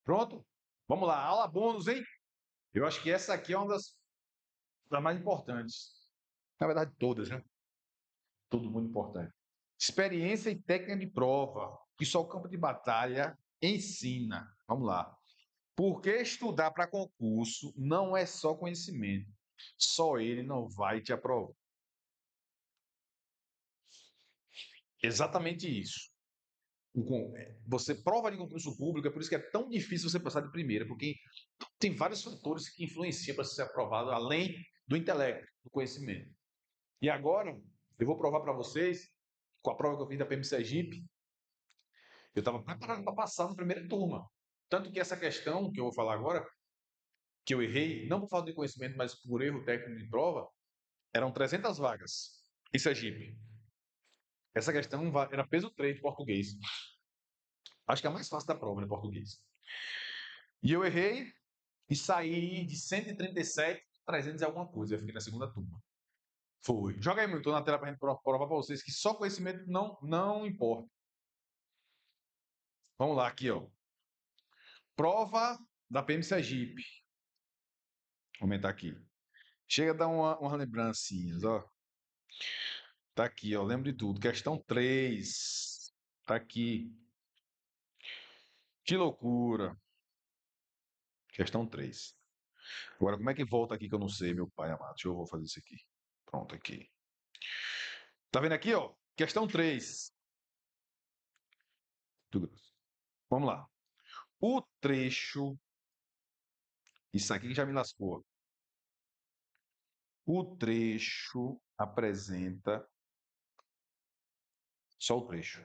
Pronto? Vamos lá, aula bônus, hein? Eu acho que essa aqui é uma das mais importantes. Na verdade, todas, né? Tudo muito importante. Experiência e técnica de prova, que só o campo de batalha ensina. Vamos lá. Porque estudar para concurso não é só conhecimento. Só ele não vai te aprovar. Exatamente isso. Você prova de concurso público, é por isso que é tão difícil você passar de primeira, porque tem vários fatores que influenciam para ser aprovado, além do intelecto, do conhecimento. E agora, eu vou provar para vocês, com a prova que eu fiz da PM Sergipe, eu estava preparado para passar na primeira turma. Tanto que essa questão que eu vou falar agora, que eu errei, não por falta de conhecimento, mas por erro técnico de prova, eram 300 vagas em Sergipe. Essa questão era peso 3 de português. Acho que é a mais fácil da prova, né, português. E eu errei e saí de 137, 300 e alguma coisa. Eu fiquei na segunda turma. Foi. Joga aí, muito na tela para a gente provar para vocês que só conhecimento não importa. Vamos lá, aqui, ó. Prova da PM Sergipe. Vou aumentar aqui. Chega a dar uma lembrancinhas, ó. Tá aqui, ó. Lembro de tudo. Questão 3. Tá aqui. Que loucura. Questão 3. Agora, como é que volta aqui que eu não sei, meu pai amado? Deixa eu vou fazer isso aqui. Pronto, aqui. Tá vendo aqui, ó? Questão 3. Vamos lá. O trecho. Isso aqui que já me lascou. O trecho apresenta. Só o trecho.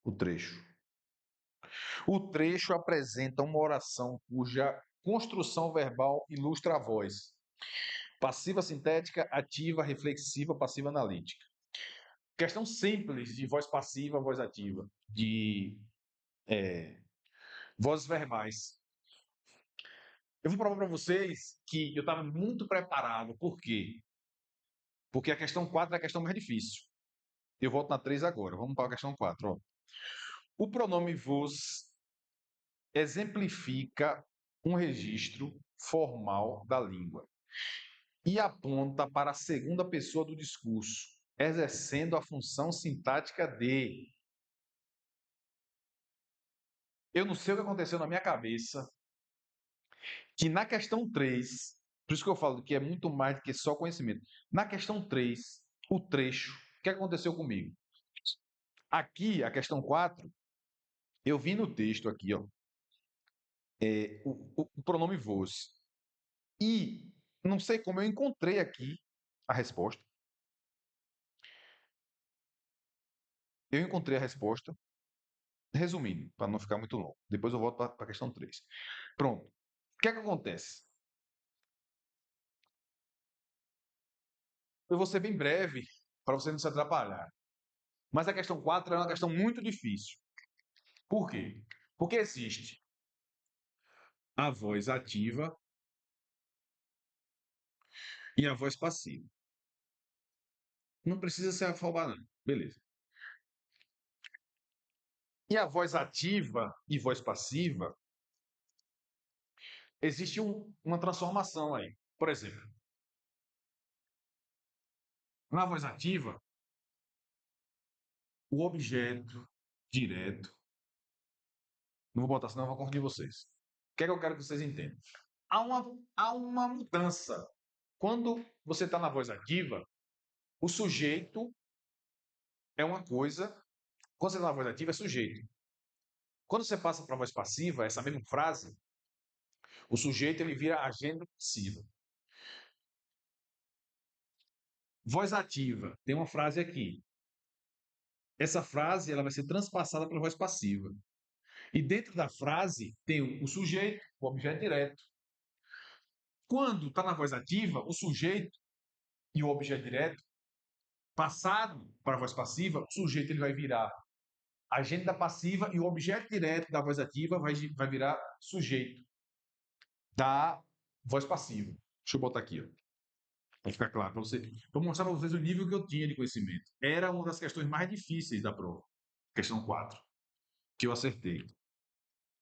O trecho. O trecho apresenta uma oração cuja construção verbal ilustra a voz. Passiva sintética, ativa, reflexiva, passiva analítica. Questão simples de voz passiva, voz ativa, de vozes verbais. Eu vou provar para vocês que eu estava muito preparado. Por quê? Porque a questão 4 é a questão mais difícil. Eu volto na 3 agora. Vamos para a questão 4. Ó. O pronome vos exemplifica um registro formal da língua e aponta para a segunda pessoa do discurso, exercendo a função sintática de. Eu não sei o que aconteceu na minha cabeça, que na questão 3, por isso que eu falo que é muito mais do que só conhecimento. Na questão 3, o trecho, o que aconteceu comigo? Aqui, a questão 4, eu vi no texto aqui, ó, o pronome vos. E não sei como eu encontrei aqui a resposta. Eu encontrei a resposta. Resumindo, para não ficar muito longo. Depois eu volto para a questão 3. Pronto. O que é que acontece? Eu vou ser bem breve, para você não se atrapalhar. Mas a questão 4 é uma questão muito difícil. Por quê? Porque existe a voz ativa e a voz passiva. Não precisa ser afobado, não. Beleza. E a voz ativa e voz passiva, existe uma transformação aí. Por exemplo, na voz ativa, o objeto direto. Não vou botar, senão eu vou confundir vocês. O que é que eu quero que vocês entendam? Há uma mudança. Quando você está na voz ativa, o sujeito é uma coisa. Quando você está na voz ativa, é sujeito. Quando você passa para a voz passiva, essa mesma frase, o sujeito ele vira agente passiva. Voz ativa, tem uma frase aqui. Essa frase ela vai ser transpassada para a voz passiva. E dentro da frase tem o sujeito, o objeto direto. Quando está na voz ativa, o sujeito e o objeto direto, passado para a voz passiva, o sujeito ele vai virar agente da passiva e o objeto direto da voz ativa vai virar sujeito da voz passiva. Deixa eu botar aqui, ó, para ficar claro para você. Vou mostrar para vocês o nível que eu tinha de conhecimento. Era uma das questões mais difíceis da prova. Questão 4, que eu acertei.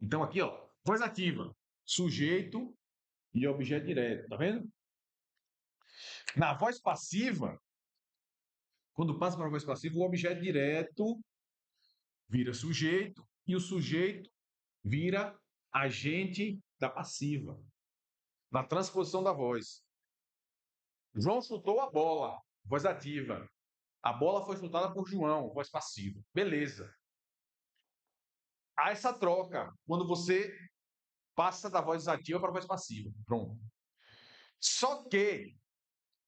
Então aqui, ó, Voz ativa, sujeito e objeto direto, tá vendo? Na voz passiva, quando passa para a voz passiva, o objeto direto vira sujeito e o sujeito vira agente da passiva, na transposição da voz. João chutou a bola, voz ativa. A bola foi chutada por João, voz passiva. Beleza. Há essa troca quando você passa da voz ativa para a voz passiva. Pronto. Só que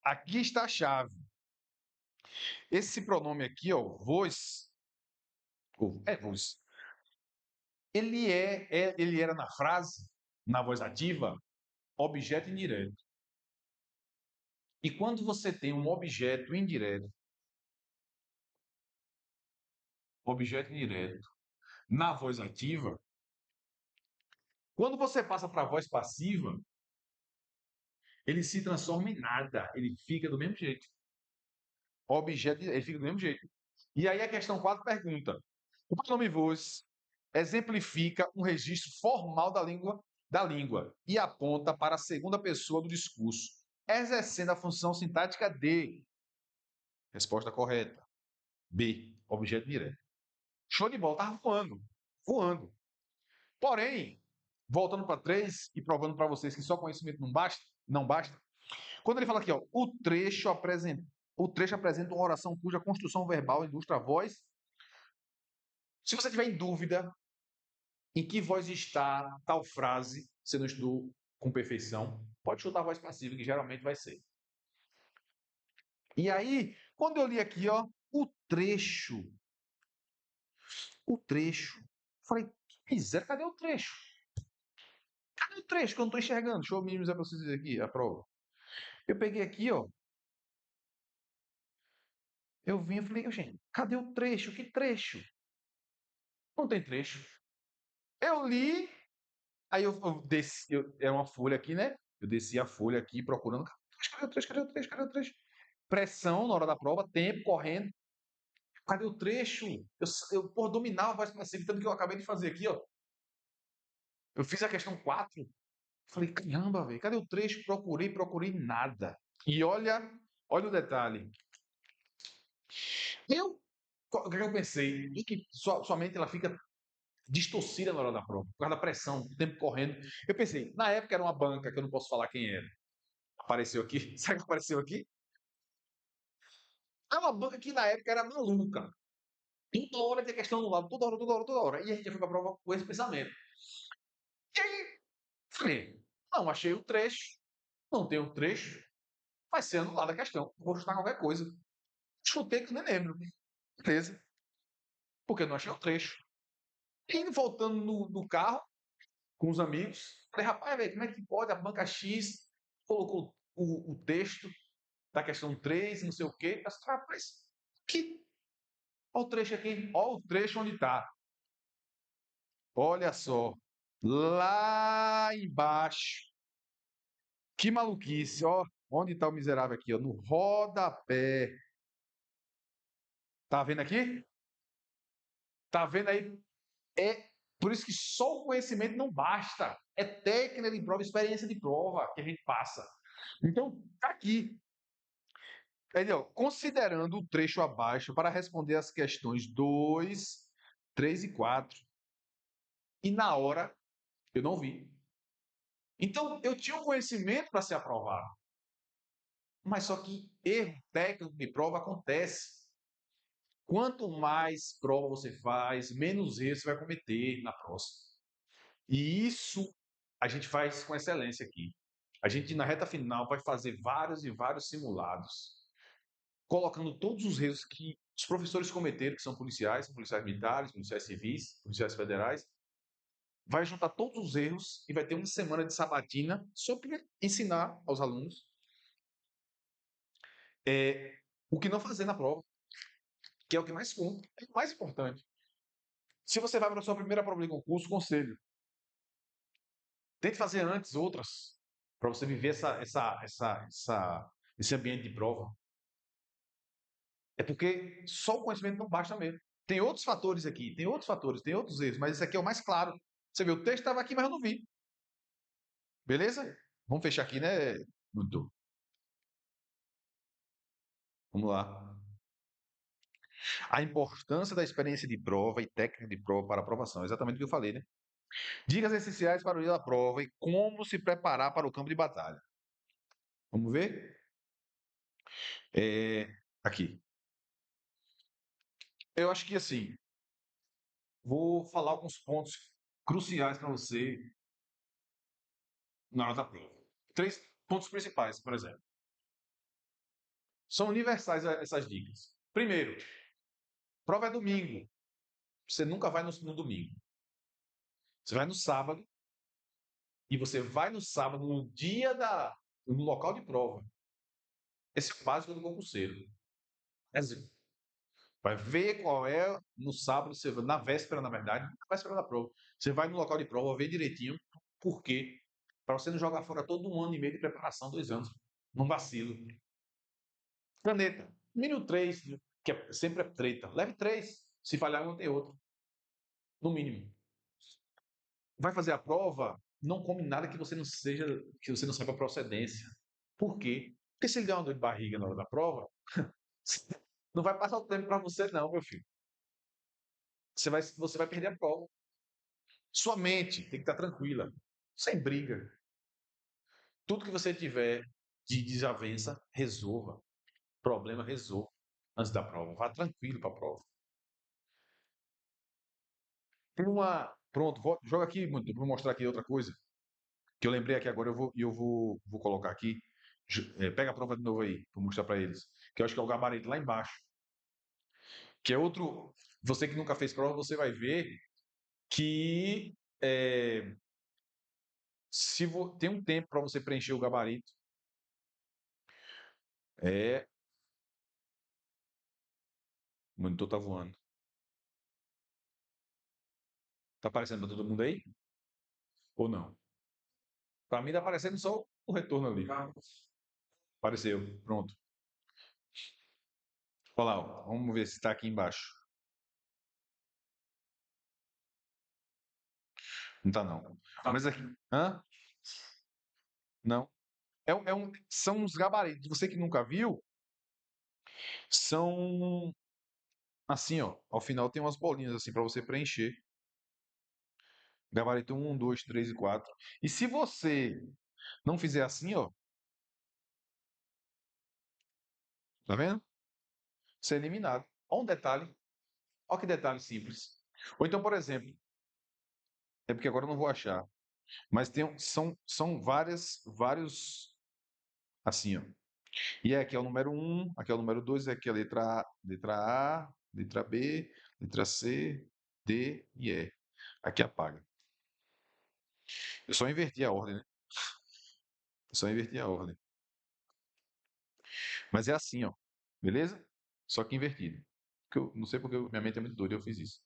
aqui está a chave. Esse pronome aqui, ó, voz, voz, ele era na frase, na voz ativa, objeto indireto. E quando você tem um objeto indireto, na voz ativa, quando você passa para a voz passiva, ele se transforma em nada, ele fica do mesmo jeito. O objeto, ele fica do mesmo jeito. E aí a questão 4 pergunta: o pronome voz exemplifica um registro formal da língua e aponta para a segunda pessoa do discurso, exercendo a função sintática de. Resposta correta. B, objeto direto. Show de bola, estava voando. Voando. Porém, voltando para 3 e provando para vocês que só conhecimento não basta. Quando ele fala aqui, ó, o trecho apresenta uma oração cuja construção verbal ilustra a voz. Se você tiver em dúvida em que voz está tal frase, você não estudou com perfeição, pode chutar a voz passiva, que geralmente vai ser. E aí, quando eu li aqui, ó, o trecho, falei, que miséria, cadê o trecho? Cadê o trecho que eu não estou enxergando? Deixa eu minimizar para vocês aqui a prova. Eu peguei aqui, ó, eu vim e falei, gente, cadê o trecho? Que trecho? Não tem trecho. Eu li, aí eu desci, era uma folha aqui, né? Eu desci a folha aqui procurando, cadê o trecho? Cadê o trecho? Cadê o trecho? Pressão na hora da prova, tempo correndo. Cadê o trecho? Eu dominava a voz passiva, tanto que eu acabei de fazer aqui, ó. Eu fiz a questão 4. Falei, caramba, velho, cadê o trecho? Procurei nada. E olha o detalhe. O que eu pensei? E que sua mente ela fica distorcida na hora da prova, por causa da pressão, o tempo correndo. Eu pensei, na época era uma banca, que eu não posso falar quem era. Apareceu aqui? Sabe que apareceu aqui? É uma banca que na época era maluca. Toda hora tinha questão no lado, toda hora. E a gente já foi pra prova com esse pensamento. E aí, falei, não achei o trecho, não tem o trecho, vai ser anulada a questão. Vou chutar qualquer coisa. Chutei que nem lembro. Beleza. Porque eu não achei o trecho. E voltando no carro, com os amigos, falei, rapaz, velho, como é que pode? A banca X colocou o texto da questão 3, não sei o quê. Eu falei, rapaz, que. Olha o trecho aqui, olha o trecho onde está. Olha só. Lá embaixo. Que maluquice, ó. Onde está o miserável aqui, ó? No rodapé. Tá vendo aqui? Tá vendo aí? É por isso que só o conhecimento não basta. É técnica de prova, experiência de prova que a gente passa. Então, tá aqui. Entendeu? Considerando o trecho abaixo para responder as questões 2, 3 e 4. E na hora, eu não vi. Então, eu tinha um conhecimento para ser aprovado. Mas só que erro técnico de prova acontece. Quanto mais prova você faz, menos erros você vai cometer na próxima. E isso a gente faz com excelência aqui. A gente, na reta final, vai fazer vários e vários simulados, colocando todos os erros que os professores cometeram, que são policiais militares, policiais civis, policiais federais. Vai juntar todos os erros e vai ter uma semana de sabatina só para ensinar aos alunos o que não fazer na prova, que é o que mais conta, é o mais importante. Se você vai para a sua primeira prova de concurso, conselho, tente fazer antes outras, para você viver esse ambiente de prova. É porque só o conhecimento não basta mesmo. Tem outros fatores aqui, tem outros erros, mas esse aqui é o mais claro. Você vê, o texto estava aqui, mas eu não vi. Beleza? Vamos fechar aqui, né? Muito. Vamos lá. A importância da experiência de prova e técnica de prova para aprovação. Exatamente o que eu falei, né? Dicas essenciais para o dia da prova e como se preparar para o campo de batalha. Vamos ver? Aqui. Eu acho que assim, vou falar alguns pontos cruciais para você na hora da prova. Três pontos principais, por exemplo. São universais essas dicas. Primeiro, prova é domingo. Você nunca vai no domingo. Você vai no sábado e você vai no sábado, no local de prova. Esse é o básico do concurseiro. É assim, vai ver qual é no sábado, na véspera, na verdade, na véspera da prova. Você vai no local de prova, vê direitinho por quê. Para você não jogar fora todo um ano e meio de preparação, 2 anos. Não vacilo. Caneta. Mínimo 3, que sempre é treta. Leve 3. Se falhar, não tem outro. No mínimo. Vai fazer a prova, não come nada que você não saiba a procedência. Por quê? Porque se ele der uma dor de barriga na hora da prova, não vai passar o tempo para você, não, meu filho. Você vai perder a prova. Sua mente tem que estar tranquila, sem briga. Tudo que você tiver de desavença, resolva. Problema, resolva antes da prova. Vá tranquilo para a prova. Pronto, joga aqui, vou mostrar aqui outra coisa que eu lembrei aqui agora. Eu vou colocar aqui. Pega a prova de novo aí, para mostrar para eles. Que eu acho que é o gabarito lá embaixo. Que é outro. Você que nunca fez prova, você vai ver que tem um tempo para você preencher o gabarito. É, o monitor tá voando. Tá aparecendo para todo mundo aí? Ou não? Para mim tá aparecendo só o retorno ali. Apareceu, pronto. Olha lá, ó. Vamos ver se está aqui embaixo. Não tá não. Mas aqui. Hã? Não. São uns gabaritos. Você que nunca viu, são assim, ó. Ao final tem umas bolinhas assim para você preencher. Gabarito um, 2, 3 e 4. E se você não fizer assim, ó, tá vendo? Você é eliminado. Olha um detalhe. Olha que detalhe simples. Ou então, por exemplo, é porque agora eu não vou achar. Mas são vários assim, ó. E aqui é o número um, aqui é o número 2, aqui é a letra B, letra C, D e E. Aqui apaga. Eu só inverti a ordem, né? Eu só inverti a ordem. Mas é assim, ó. Beleza? Só que invertido. Que eu não sei porque minha mente é muito doida, eu fiz isso.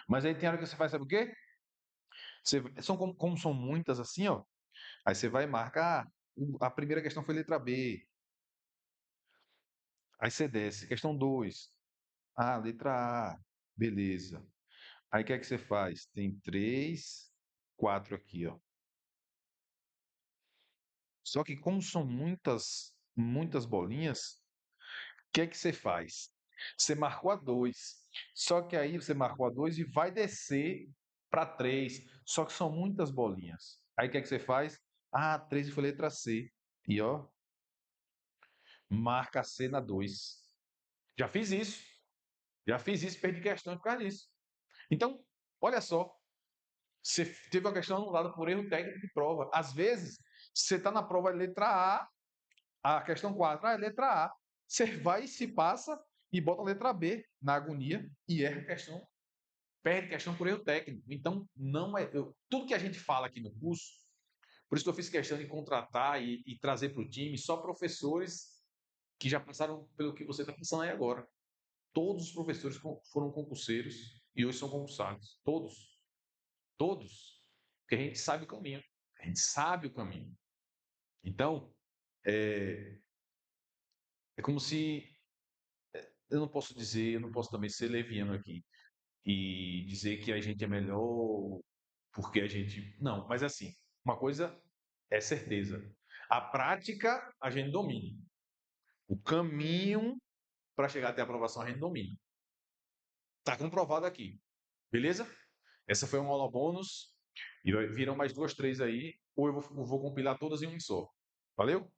Mas aí tem hora que você faz, sabe o quê? Como são muitas assim, ó. Aí você vai marcar. A primeira questão foi letra B. Aí você desce. Questão 2. Ah, letra A. Beleza. Aí o que é que você faz? Tem 3, 4 aqui, ó. Só que como são muitas bolinhas, o que é que você faz? Você marcou a 2. Só que aí você marcou a 2 e vai descer para 3. Só que são muitas bolinhas. Aí o que é que você faz? Ah, 3 foi letra C. E ó, marca a C na 2. Já fiz isso. Já fiz isso, perdi questões por causa disso. Então, olha só. Você teve uma questão anulada por erro técnico de prova. Às vezes, você está na prova de letra a questão 4, é letra A. Você vai e se passa e bota a letra B na agonia e erra a questão, perde a questão por erro técnico. Então, não é. Tudo que a gente fala aqui no curso, por isso que eu fiz questão de contratar e trazer para o time só professores que já passaram pelo que você está passando aí agora. Todos os professores foram concurseiros e hoje são concursados. Todos. Todos. Porque a gente sabe o caminho. A gente sabe o caminho. Então, é, é como se. Eu não posso dizer, eu não posso também ser leviano aqui e dizer que a gente é melhor porque a gente. Não, mas assim, uma coisa é certeza. A prática a gente domina. O caminho para chegar até a aprovação a gente domina. Está comprovado aqui. Beleza? Essa foi uma aula bônus. E virão mais duas, três aí. Ou eu vou compilar todas em um só. Valeu?